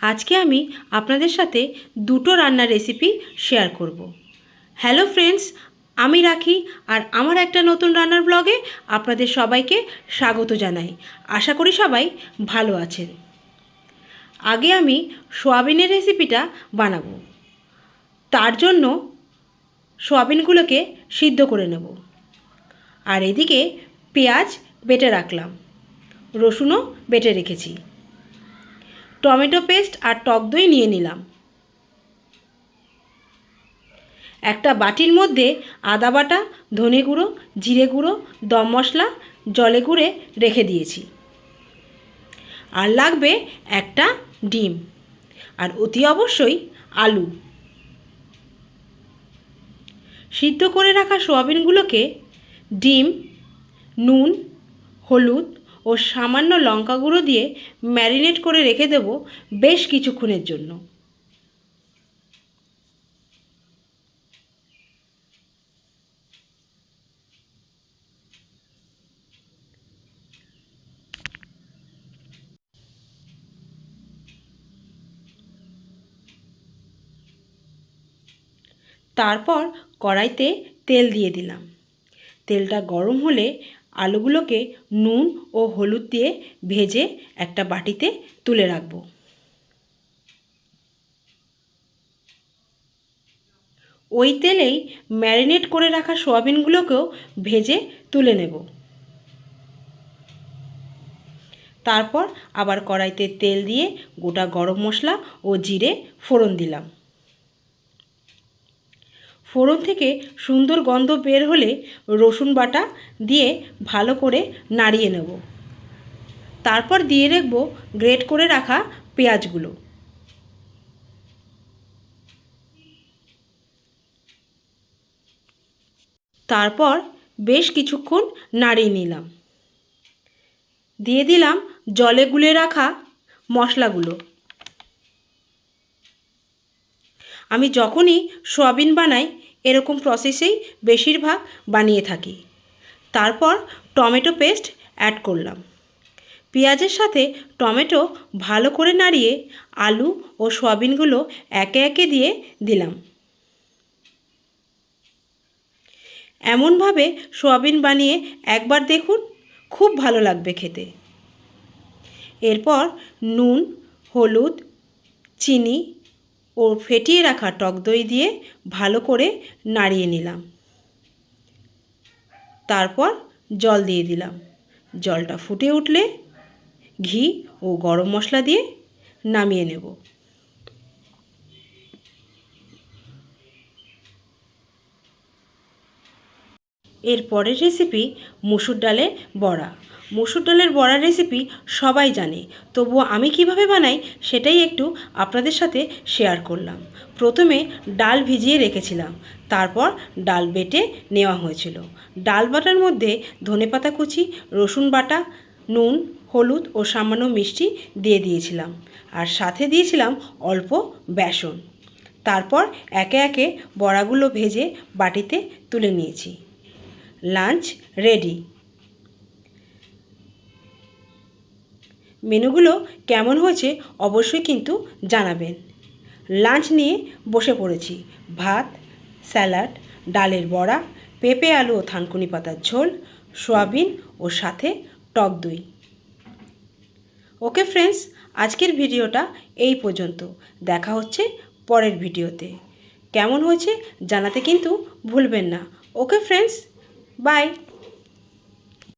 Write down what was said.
আজকে আমি আপনাদের সাথে দুটো রান্নার রেসিপি শেয়ার করব। হ্যালো ফ্রেন্ডস, আমি রাখি আর আমার একটা নতুন রান্নার ব্লগে আপনাদের সবাইকে স্বাগত জানাই। আশা করি সবাই ভালো আছেন। আগে আমি সোয়াবিনের রেসিপিটা বানাবো। তার জন্য সোয়াবিনগুলোকে সিদ্ধ করে নেব। আর এদিকে পেঁয়াজ বেটে রাখলাম, রসুনও বেটে রেখেছি, টমেটো পেস্ট আর টক দই নিয়ে নিলাম। একটা বাটির মধ্যে আদা বাটা, ধনে গুঁড়ো, জিরে গুঁড়ো, দম মশলা জলে গুঁড়ে রেখে দিয়েছি। আর লাগবে একটা ডিম, আর অতি অবশ্যই আলু। সিদ্ধ করে রাখা সোয়াবিনগুলোকে ডিম, নুন, হলুদ ও সামান্য লঙ্কা গুঁড়ো দিয়ে ম্যারিনেট করে রেখে দেব বেশ কিছুক্ষণের জন্য। তারপর কড়াইতে তেল দিয়ে দিলাম। তেলটা গরম হলে আলুগুলোকে নুন ও হলুদ দিয়ে ভেজে একটা বাটিতে তুলে রাখব। ওই তেলেই ম্যারিনেট করে রাখা সোয়াবিনগুলোকেও ভেজে তুলে নেব। তারপর আবার কড়াইতে তেল দিয়ে গোটা গরম মশলা ও জিরে ফোড়ন দিলাম। ফোড়ন থেকে সুন্দর গন্ধ বের হলে রসুন বাটা দিয়ে ভালো করে নাড়িয়ে নেব। তারপর দিয়ে রাখব গ্রেট করে রাখা পেঁয়াজগুলো। তারপর বেশ কিছুক্ষণ নাড়িয়ে নিলাম। দিয়ে দিলাম জলে গুলে রাখা মশলাগুলো। আমি যখনই সোয়াবিন বানাই এরকম প্রসেসেই বেশিরভাগ বানিয়ে থাকি। তারপর টমেটো পেস্ট অ্যাড করলাম। পেঁয়াজের সাথে টমেটো ভালো করে নাড়িয়ে আলু ও সোয়াবিনগুলো একে একে দিয়ে দিলাম। এমনভাবে সোয়াবিন বানিয়ে একবার দেখুন, খুব ভালো লাগবে খেতে। এরপর নুন, হলুদ, চিনি ও ফেটিয়ে রাখা টক দই দিয়ে ভালো করে নাড়িয়ে নিলাম। তারপর জল দিয়ে দিলাম। জলটা ফুটে উঠলে ঘি ও গরম মশলা দিয়ে নামিয়ে নেব। এর পরের রেসিপি মসুর ডালের বড়া। মসুর ডালের বড়ার রেসিপি সবাই জানে, তবুও আমি কিভাবে বানাই সেটাই একটু আপনাদের সাথে শেয়ার করলাম। প্রথমে ডাল ভিজিয়ে রেখেছিলাম, তারপর ডাল বেটে নেওয়া হয়েছিল। ডাল বাটার মধ্যে ধনেপাতা কুচি, রসুন বাটা, নুন, হলুদ ও সামান্য মিষ্টি দিয়ে দিয়েছিলাম, আর সাথে দিয়েছিলাম অল্প বেসন। তারপর একে একে বড়াগুলো ভেজে বাটিতে তুলে নিয়েছি। Lunch ready. মেনুগুলো কেমন হয়েছে অবশ্যই কিন্তু জানাবেন। লাঞ্চ নিয়ে বসে পড়েছি। ভাত, স্যালাড, ডালের বড়া, পেঁপে আলু ও থানকুনি পাতার ঝোল, সোয়াবিন ও সাথে টক দই। ওকে ফ্রেন্ডস, আজকের ভিডিওটা এই পর্যন্ত। দেখা হচ্ছে পরের ভিডিওতে। কেমন হয়েছে জানাতে কিন্তু ভুলবেন না। Okay friends, by.